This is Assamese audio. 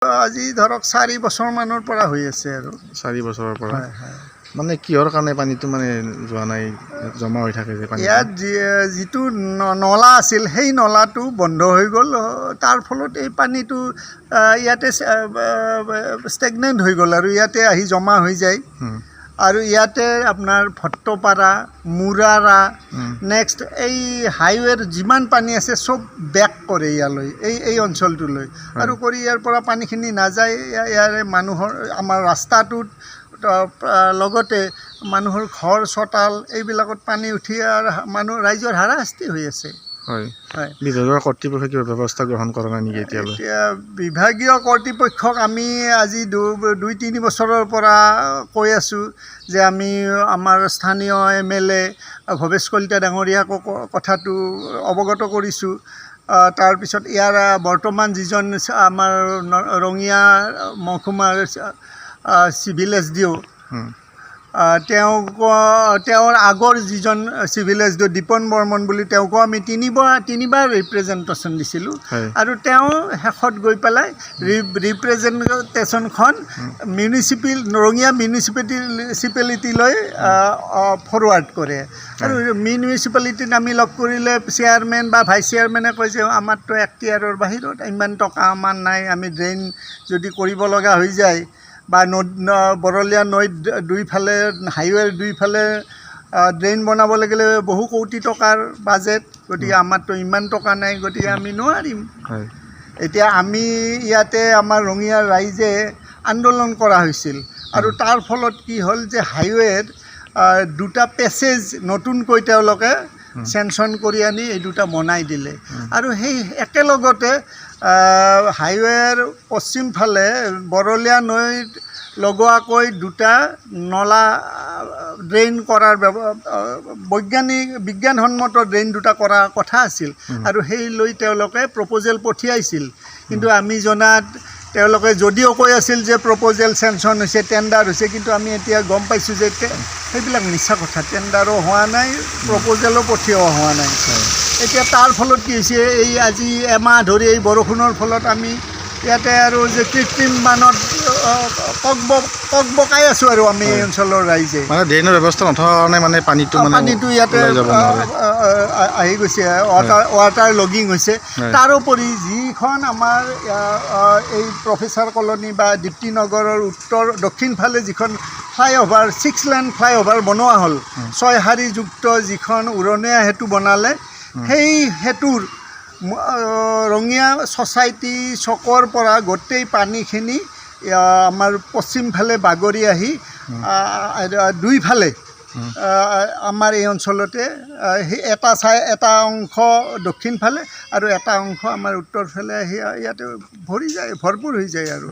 আজি ধৰক 4 বছৰমানৰ পৰা হৈ আছে আৰু 4 বছৰৰ পৰা মানে কিহৰ কাৰণে পানীটো মানে যোৱা নাই জমা হৈ থাকে যে পানী ইয়াত যিটো নলা আছিল সেই নলাটো বন্ধ হৈ গ'ল তাৰ ফলত এই পানীটো ইয়াতে ষ্টেগনেণ্ট হৈ গ'ল আৰু ইয়াতে আহি জমা হৈ যায় আৰু ইয়াতে আপোনাৰ ভট্টপাৰা মুৰাৰা নেক্সট এই হাইৱেৰ যিমান পানী আছে চব বেক কৰে ইয়ালৈ এই অঞ্চলটোলৈ আৰু কৰি ইয়াৰ পৰা পানীখিনি নাযায় ইয়াৰে মানুহৰ আমাৰ ৰাস্তাটোত লগতে মানুহৰ ঘৰ চোতাল এইবিলাকত পানী উঠি আৰু ৰাইজৰ হাৰাশাস্তি হৈ আছে। হয় হয় বিভাগীয় কৰ্তৃপক্ষই কিবা ব্যৱস্থা গ্ৰহণ কৰা নাই নেকি এতিয়ালৈ? এতিয়া বিভাগীয় কৰ্তৃপক্ষক আমি আজি 2-3 বছৰৰ পৰা কৈ আছোঁ যে আমি আমাৰ স্থানীয় MLA ভৱেশ কলিতা ডাঙৰীয়াকো কথাটো অৱগত কৰিছোঁ। তাৰপিছত ইয়াৰ বৰ্তমান যিজন আমাৰ ৰঙিয়া মহকুমাৰ চিভিল SDO তেওঁৰ আগৰ যিজন চিভিল SDO দীপন বৰ্মন বুলি তেওঁকো আমি তিনিবাৰ ৰিপ্ৰেজেণ্টেশ্যন দিছিলোঁ আৰু তেওঁ শেষত গৈ পেলাই ৰিপ্ৰেজেণ্টেশ্যনখন ৰঙিয়া মিউনিচিপেলিটিলৈ ফৰৱাৰ্ড কৰে আৰু মিউনিচিপেলিটিত আমি লগ কৰিলে চেয়াৰমেন বা ভাইচ চেয়াৰমেনে কয় যে আমাৰতো এখতিয়াৰৰ বাহিৰত ইমান টকা আমাৰ নাই, আমি ড্ৰেইন যদি কৰিব লগা হৈ যায় বা বৰলীয়া নৈত দুইফালে হাইৱেৰ দুইফালে ড্ৰেইন বনাব লাগিলে বহু কোটি টকাৰ বাজেট, গতিকে আমাৰতো ইমান টকা নাই, গতিকে আমি নোৱাৰিম। এতিয়া আমি ইয়াতে আমাৰ ৰঙিয়াৰ ৰাইজে আন্দোলন কৰা হৈছিল আৰু তাৰ ফলত কি হ'ল যে হাইৱেৰ 2টা পেছেজ নতুনকৈ তেওঁলোকে চেংচন কৰি আনি এই 2টা বনাই দিলে আৰু সেই একেলগতে হাইৱেৰ পশ্চিম ফালে বৰলীয়া নৈত লগোৱাকৈ 2টা নলা ড্ৰেইন কৰাৰ বিজ্ঞানসন্মত ড্ৰেইন 2টা কৰাৰ কথা আছিল আৰু সেই লৈ তেওঁলোকে প্ৰপ'জেল পঠিয়াইছিল। কিন্তু আমি জনাত তেওঁলোকে যদিও কৈ আছিল যে প্ৰপ'জেল চেংচন হৈছে, টেণ্ডাৰ হৈছে, কিন্তু আমি এতিয়া গম পাইছোঁ যে সেইবিলাক মিছা কথা, টেণ্ডাৰো হোৱা নাই, প্ৰপ'জেলো পঠিওৱা হোৱা নাই। এতিয়া তাৰ ফলত কি হৈছে, এই আজি এমাহ ধৰি এই বৰষুণৰ ফলত আমি ইয়াতে আৰু যে কৃত্ৰিম বানত বকাই আছোঁ আৰু আমি এই অঞ্চলৰ ৰাইজে মানে ড্ৰেইনৰ ব্যৱস্থা নথকাৰ কাৰণে মানে পানীটো ইয়াতে আহি গৈছে, ৱাটাৰ লগিং হৈছে। তাৰোপৰি যিখন আমাৰ এই প্ৰফেচাৰ কলনী বা দীপ্তিনগৰৰ দক্ষিণ ফালে যিখন ফ্লাইঅভাৰ 6 লেন ফ্লাইঅভাৰ বনোৱা হ'ল, 6 শাৰীযুক্ত যিখন উৰণীয়া সেতু বনালে, সেই সেতুৰ ৰঙিয়া ছ'চাইটি চকৰ পৰা গোটেই পানীখিনি আমাৰ পশ্চিম ফালে বাগৰি আহি দুইফালে আমাৰ এই অঞ্চলতে সেই এটা অংশ দক্ষিণ ফালে আৰু এটা অংশ আমাৰ উত্তৰ ফালে আহি ইয়াতে ভৰপূৰ হৈ যায় আৰু